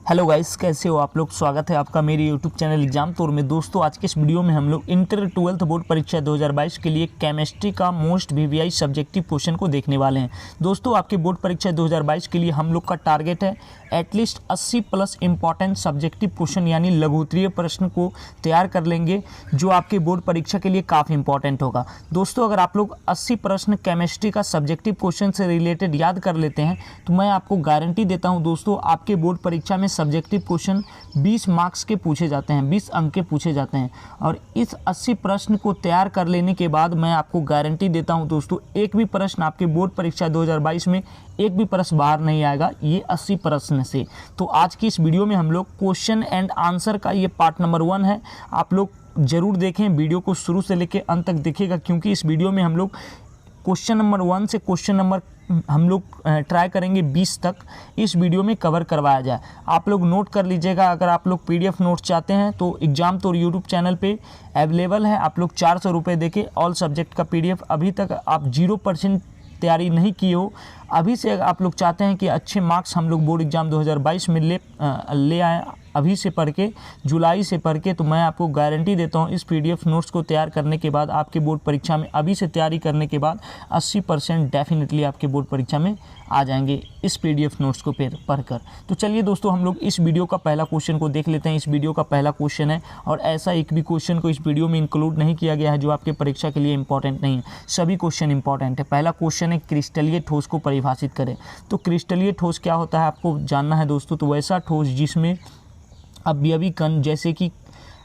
Hello guys, कैसे हो आप लोग। स्वागत है आपका मेरे यूट्यूब चैनल एग्जाम तौर में। दोस्तों आज के इस वीडियो में हम लोग इंटर 12th बोर्ड परीक्षा 2022 के लिए केमिस्ट्री का मोस्ट वीवीआई सब्जेक्टिव क्वेश्चन को देखने वाले हैं। दोस्तों आपके बोर्ड परीक्षा 2022 के लिए हम लोग का टारगेट है at least 80 plus important subjective question यानी लघुत्तरीय प्रश्न को तैयार कर लेंगे, जो आपके बोर्ड परीक्षा के लिए काफ़ी इंपॉर्टेंट होगा। दोस्तों अगर आप लोग 80 प्रश्न केमिस्ट्री का सब्जेक्टिव क्वेश्चन से रिलेटेड याद कर लेते हैं तो मैं आपको गारंटी देता हूं दोस्तों, आपके बोर्ड परीक्षा में सब्जेक्टिव क्वेश्चन 20 मार्क्स के पूछे जाते हैं, 20 अंक के पूछे जाते हैं। और इस 80 प्रश्न को तैयार कर लेने के बाद मैं आपको गारंटी देता हूं दोस्तों, एक भी प्रश्न आपके बोर्ड परीक्षा 2022 में एक भी प्रश्न बाहर नहीं आएगा ये 80 प्रश्न से। तो आज की इस वीडियो में हम लोग क्वेश्चन एंड आंसर का ये पार्ट नंबर 1 है। आप लोग जरूर देखें, वीडियो को शुरू से लेकर अंत तक देखिएगा, क्योंकि इस वीडियो में हम लोग क्वेश्चन नंबर 1 से क्वेश्चन नंबर हम लोग ट्राई करेंगे 20 तक इस वीडियो में कवर करवाया जाए। आप लोग नोट कर लीजिएगा। अगर आप लोग पीडीएफ नोट्स चाहते हैं तो एग्जाम तौर यूट्यूब चैनल पे अवेलेबल है। आप लोग 400 रुपये देके ऑल सब्जेक्ट का पीडीएफ, अभी तक आप 0% तैयारी नहीं की हो, अभी से आप लोग चाहते हैं कि अच्छे मार्क्स हम लोग बोर्ड एग्जाम 2022 में ले आए, अभी से पढ़ के, जुलाई से पढ़ के, तो मैं आपको गारंटी देता हूँ इस पीडीएफ नोट्स को तैयार करने के बाद आपके बोर्ड परीक्षा में अभी से तैयारी करने के बाद 80% डेफिनेटली आपके बोर्ड परीक्षा में आ जाएंगे इस पीडीएफ नोट्स को पढ़कर। तो चलिए दोस्तों हम लोग इस वीडियो का पहला क्वेश्चन को देख लेते हैं। इस वीडियो का पहला क्वेश्चन है और ऐसा एक भी क्वेश्चन को इस वीडियो में इंक्लूड नहीं किया गया है जो आपके परीक्षा के लिए इंपॉर्टेंट नहीं है। सभी क्वेश्चन इंपॉर्टेंट है। पहला क्वेश्चन है क्रिस्टलीय ठोस को परिभाषित करें। तो क्रिस्टलीय ठोस क्या होता है आपको जानना है दोस्तों। तो वैसा ठोस जिसमें अवयवी कण जैसे कि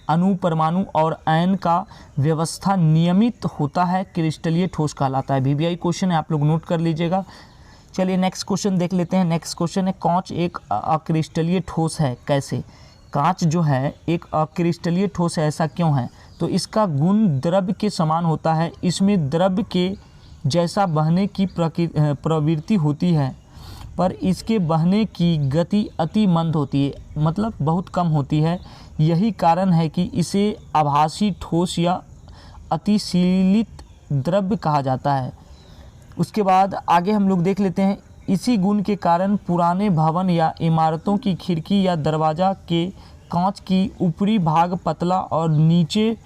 अणु, परमाणु और आयन का व्यवस्था नियमित होता है क्रिस्टलीय ठोस कहलाता है। वीवीआई क्वेश्चन है, आप लोग नोट कर लीजिएगा। चलिए नेक्स्ट क्वेश्चन देख लेते हैं। नेक्स्ट क्वेश्चन है कांच एक अक्रिस्टलीय ठोस है कैसे। कांच जो है एक अक्रिस्टलीय ठोस है, ऐसा क्यों है। तो इसका गुण द्रव्य के समान होता है। इसमें द्रव्य के जैसा बहने की प्रवृत्ति होती है, पर इसके बहने की गति अति मंद होती है, मतलब बहुत कम होती है। यही कारण है कि इसे आभासी ठोस या अतिशीलित द्रव्य कहा जाता है। उसके बाद आगे हम लोग देख लेते हैं। इसी गुण के कारण पुराने भवन या इमारतों की खिड़की या दरवाज़ा के कांच की ऊपरी भाग पतला और नीचे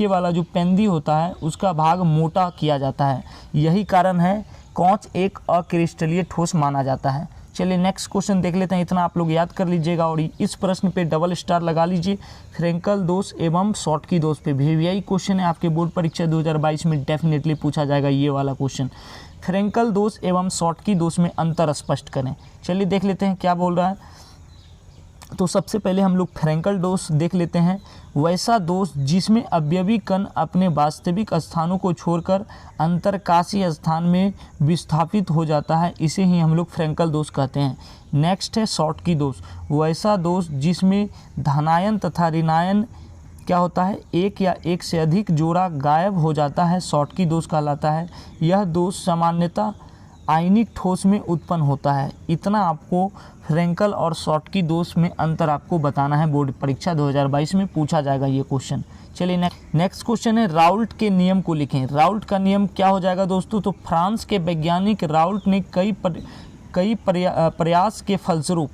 वाला जो पेंदी होता है उसका भाग मोटा किया जाता है। यही कारण है कांच एक अक्रिस्टलीय ठोस माना जाता है। चलिए नेक्स्ट क्वेश्चन देख लेते हैं। इतना आप लोग याद कर लीजिएगा और इस प्रश्न पे डबल स्टार लगा लीजिए। फ्रेंकल दोष एवं शॉर्टकी दोष पे वीवीआई क्वेश्चन है, आपके बोर्ड परीक्षा 2022 में डेफिनेटली पूछा जाएगा ये वाला क्वेश्चन। फ्रेंकल दोष एवं शॉर्टकी दोष में अंतर स्पष्ट करें। चलिए देख लेते हैं क्या बोल रहा है। तो सबसे पहले हम लोग फ्रेंकल दोष देख लेते हैं। वैसा दोष जिसमें अवयवी कण अपने वास्तविक स्थानों को छोड़कर अंतरकाशीय स्थान में विस्थापित हो जाता है, इसे ही हम लोग फ्रेंकल दोष कहते हैं। नेक्स्ट है शॉर्टकी दोष। वैसा दोष जिसमें धनायन तथा ऋणायन क्या होता है, एक या एक से अधिक जोड़ा गायब हो जाता है, शॉर्टकी दोष कहलाता है। यह दोष सामान्यतः आयनिक ठोस में उत्पन्न होता है। इतना आपको फ्रेंकल और शॉर्टकी दोष में अंतर आपको बताना है। बोर्ड परीक्षा 2022 में पूछा जाएगा ये क्वेश्चन। चलिए नेक्स्ट क्वेश्चन है राउल्ट के नियम को लिखें। राउल्ट का नियम क्या हो जाएगा दोस्तों। तो फ्रांस के वैज्ञानिक राउल्ट ने कई प्रयास के फलस्वरूप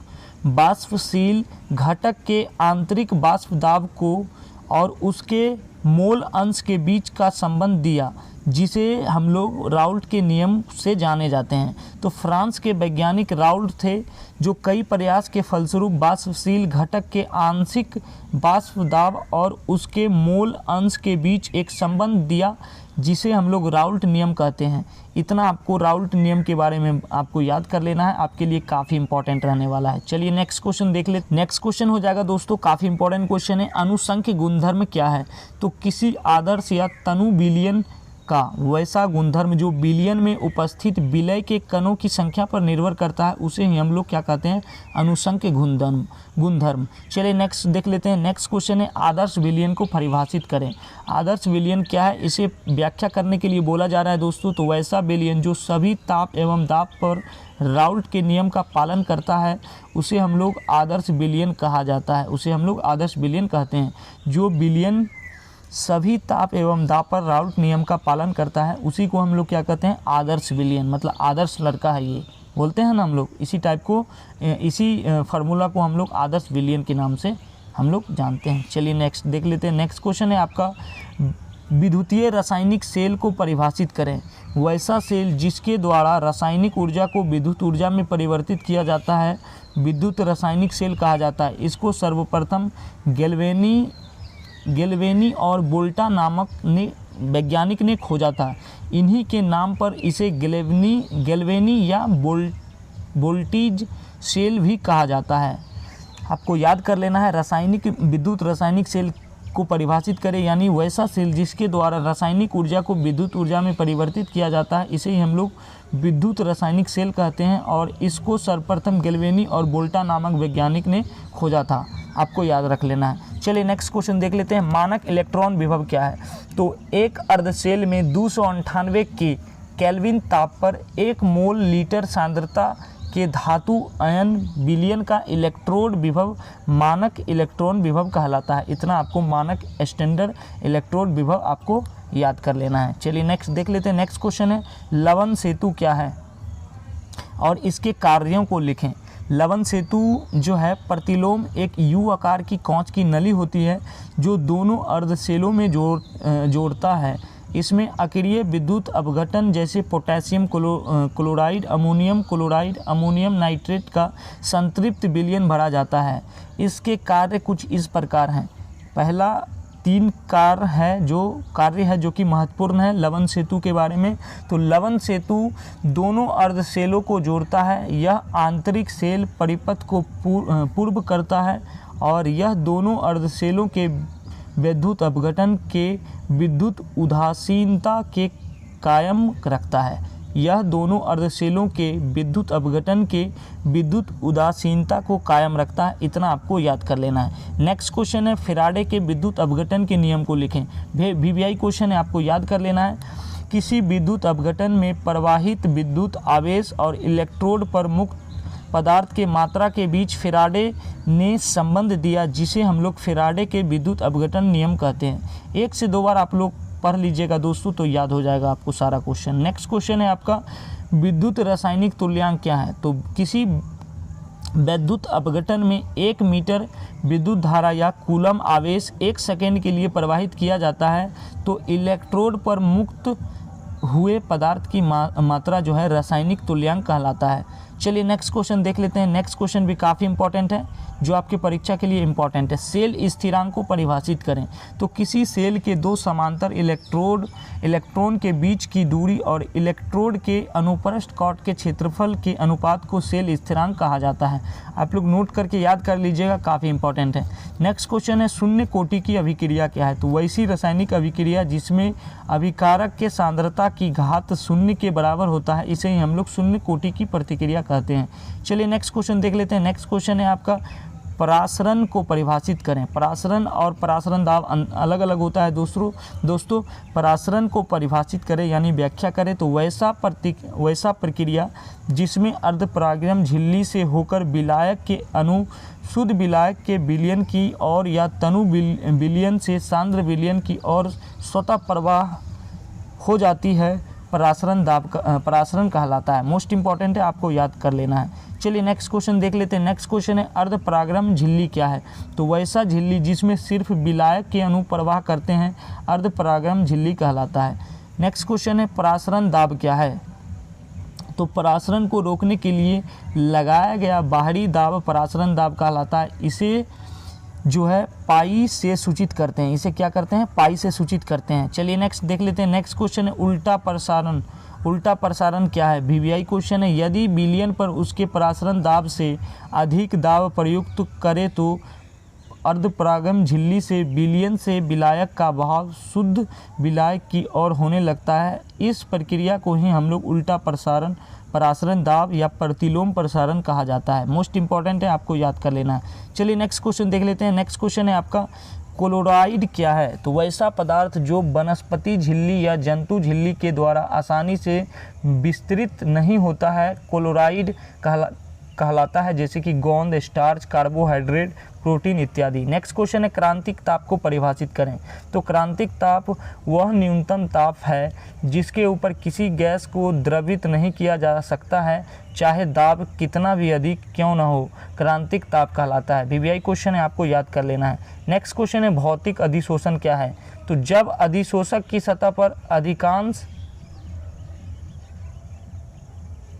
वाष्पशील घटक के आंतरिक वाष्प दाब को और उसके मोल अंश के बीच का संबंध दिया, जिसे हम लोग राउल्ट के नियम से जाने जाते हैं। तो फ्रांस के वैज्ञानिक राउल्ट थे जो कई प्रयास के फलस्वरूप वाष्पशील घटक के आंशिक वाष्प दाब और उसके मोल अंश के बीच एक संबंध दिया, जिसे हम लोग राउल्ट नियम कहते हैं। इतना आपको राउल्ट नियम के बारे में आपको याद कर लेना है, आपके लिए काफ़ी इंपॉर्टेंट रहने वाला है। चलिए नेक्स्ट क्वेश्चन देख ले। नेक्स्ट क्वेश्चन हो जाएगा दोस्तों, काफ़ी इंपॉर्टेंट क्वेश्चन है। अनुसंख्य गुणधर्म क्या है। तो किसी आदर्श या तनु बिलियन का वैसा गुणधर्म जो बिलियन में उपस्थित विलय के कणों की संख्या पर निर्भर करता है, उसे ही हम लोग क्या कहते हैं, अनुसंख्य गुणधर्म। चलिए नेक्स्ट देख लेते हैं। नेक्स्ट क्वेश्चन है आदर्श विलयन को परिभाषित करें। आदर्श विलयन क्या है, इसे व्याख्या करने के लिए बोला जा रहा है दोस्तों। तो वैसा विलयन जो सभी ताप एवं दाब पर राउल्ट के नियम का पालन करता है, उसे हम लोग आदर्श विलयन कहा जाता है। उसे हम लोग आदर्श विलयन कहते हैं। जो विलयन सभी ताप एवं दाब पर राउल्ट नियम का पालन करता है, उसी को हम लोग क्या कहते हैं, आदर्श विलयन, मतलब आदर्श लड़का है ये। बोलते हैं ना हम लोग, इसी टाइप को, इसी फार्मूला को हम लोग आदर्श विलयन के नाम से हम लोग जानते हैं। चलिए नेक्स्ट देख लेते हैं। नेक्स्ट क्वेश्चन है आपका, विद्युतीय रासायनिक सेल को परिभाषित करें। वैसा सेल जिसके द्वारा रासायनिक ऊर्जा को विद्युत ऊर्जा में परिवर्तित किया जाता है विद्युत रासायनिक सेल कहा जाता है। इसको सर्वप्रथम गैल्वेनी और वोल्टा नामक वैज्ञानिक ने खोजा था। इन्हीं के नाम पर इसे गैल्वेनी या वोल्टेज सेल भी कहा जाता है। आपको याद कर लेना है, विद्युत रासायनिक सेल को परिभाषित करें, यानी वैसा सेल जिसके द्वारा रासायनिक ऊर्जा को विद्युत ऊर्जा में परिवर्तित किया जाता है, इसे ही हम लोग विद्युत रासायनिक सेल कहते हैं। और इसको सर्वप्रथम गैल्वेनी और वोल्टा नामक वैज्ञानिक ने खोजा था। आपको याद रख लेना है। चलिए नेक्स्ट क्वेश्चन देख लेते हैं। मानक इलेक्ट्रॉन विभव क्या है? तो एक अर्ध सेल में 298 के केल्विन ताप पर 1 मोल लीटर सांद्रता के धातु आयन विलयन का इलेक्ट्रोड विभव मानक इलेक्ट्रॉन विभव कहलाता है। इतना आपको मानक स्टैंडर्ड इलेक्ट्रोड विभव आपको याद कर लेना है। चलिए नेक्स्ट देख लेते हैं। नेक्स्ट क्वेश्चन है, लवन सेतु क्या है और इसके कार्यों को लिखें। लवन सेतु जो है प्रतिलोम एक यू आकार की कांच की नली होती है जो दोनों अर्ध सेलों में जोड़ता है। इसमें अक्रिय विद्युत अपघटन जैसे potassium chloride, ammonium chloride, ammonium nitrate का संतृप्त विलयन भरा जाता है। इसके कार्य कुछ इस प्रकार हैं। पहला 3 कार्य है जो कि महत्वपूर्ण है लवन सेतु के बारे में। तो लवन सेतु दोनों अर्ध सेलों को जोड़ता है। यह आंतरिक सेल परिपथ को पूर्व करता है और यह दोनों अर्ध सेलों के विद्युत अपघटन के विद्युत उदासीनता के कायम रखता है। यह दोनों अर्धसेलों के विद्युत अपघटन के विद्युत उदासीनता को कायम रखता है। इतना आपको याद कर लेना है। नेक्स्ट क्वेश्चन है, फैराडे के विद्युत अपघटन के नियम को लिखें। वीवीआई क्वेश्चन है, आपको याद कर लेना है। किसी विद्युत अपघटन में प्रवाहित विद्युत आवेश और इलेक्ट्रोड पर मुक्त पदार्थ के मात्रा के बीच फैराडे ने संबंध दिया, जिसे हम लोग फैराडे के विद्युत अपघटन नियम कहते हैं। 1 से 2 बार आप लोग पढ़ लीजिएगा दोस्तों, तो याद हो जाएगा आपको सारा क्वेश्चन। नेक्स्ट क्वेश्चन है आपका, विद्युत रासायनिक तुल्यांक क्या है? तो किसी विद्युत अपघटन में 1 मीटर विद्युत धारा या कूलम आवेश 1 सेकेंड के लिए प्रवाहित किया जाता है, तो इलेक्ट्रोड पर मुक्त हुए पदार्थ की मात्रा जो है रासायनिक तुल्यांक कहलाता है। चलिए नेक्स्ट क्वेश्चन देख लेते हैं। नेक्स्ट क्वेश्चन भी काफ़ी इंपॉर्टेंट है, जो आपके परीक्षा के लिए इंपॉर्टेंट है। सेल स्थिरांक को परिभाषित करें। तो किसी सेल के 2 समांतर इलेक्ट्रॉन के बीच की दूरी और इलेक्ट्रोड के अनुप्रस्थ काट के क्षेत्रफल के अनुपात को सेल स्थिरांक कहा जाता है। आप लोग नोट करके याद कर लीजिएगा, काफ़ी इंपॉर्टेंट है। नेक्स्ट क्वेश्चन है, शून्य कोटि की अभिक्रिया क्या है? तो वैसी रासायनिक अभिक्रिया जिसमें अभिकारक के सांद्रता की घात 0 के बराबर होता है, इसे ही हम लोग शून्य कोटि की प्रतिक्रिया कहते हैं। चलिए नेक्स्ट क्वेश्चन देख लेते हैं। नेक्स्ट क्वेश्चन है आपका, परासरण को परिभाषित करें। परासरण और परासरण दाब अलग अलग होता है दोस्तों। परासरण को परिभाषित करें यानी व्याख्या करें तो वैसा प्रक्रिया जिसमें अर्धपरागम झिल्ली से होकर विलायक के अणु शुद्ध विलायक के विलयन की ओर या तनु विलयन से सांद्र विलयन की ओर स्वतः प्रवाह हो जाती है, परासरण कहलाता है। मोस्ट इंपॉर्टेंट है, आपको याद कर लेना है। चलिए नेक्स्ट क्वेश्चन देख लेते हैं। नेक्स्ट क्वेश्चन है, अर्धपरागम झिल्ली क्या है? तो वैसा झिल्ली जिसमें सिर्फ विलायक के अणु प्रवाह करते हैं अर्धपरागम झिल्ली कहलाता है। नेक्स्ट क्वेश्चन है, परासरण दाब क्या है? तो परासरण को रोकने के लिए लगाया गया बाहरी दाब परासरण दाब कहलाता है। इसे जो है पाई से सूचित करते हैं। इसे क्या करते हैं? पाई से सूचित करते हैं। चलिए नेक्स्ट देख लेते हैं। नेक्स्ट क्वेश्चन है, उल्टा प्रसारण। उल्टा प्रसारण क्या है? वीवीआई क्वेश्चन है। यदि विलयन पर उसके परासरण दाब से अधिक दाब प्रयुक्त करे तो अर्धपरागम झिल्ली से विलयन से विलायक का बहाव शुद्ध विलायक की ओर होने लगता है। इस प्रक्रिया को ही हम लोग उल्टा परासरण दाब या प्रतिलोम प्रसारण कहा जाता है। मोस्ट इंपॉर्टेंट है, आपको याद कर लेना है। चलिए नेक्स्ट क्वेश्चन देख लेते हैं। नेक्स्ट क्वेश्चन है आपका, कोलोराइड क्या है? तो वैसा पदार्थ जो वनस्पति झिल्ली या जंतु झिल्ली के द्वारा आसानी से विस्तृत नहीं होता है, कोलोराइड कहलाता है, जैसे कि गोंद, स्टार्च, कार्बोहाइड्रेट, प्रोटीन इत्यादि। नेक्स्ट क्वेश्चन है क्रांतिक ताप को परिभाषित करें। तो क्रांतिक ताप वह न्यूनतम ताप है जिसके ऊपर किसी गैस को द्रवित नहीं किया जा सकता है, चाहे दाब कितना भी अधिक क्यों न हो, क्रांतिक ताप कहलाता है। वीवीआई क्वेश्चन है, आपको याद कर लेना है। नेक्स्ट क्वेश्चन है भौतिक अधिशोषण क्या है। तो जब अधिशोषक की सतह पर अधिकांश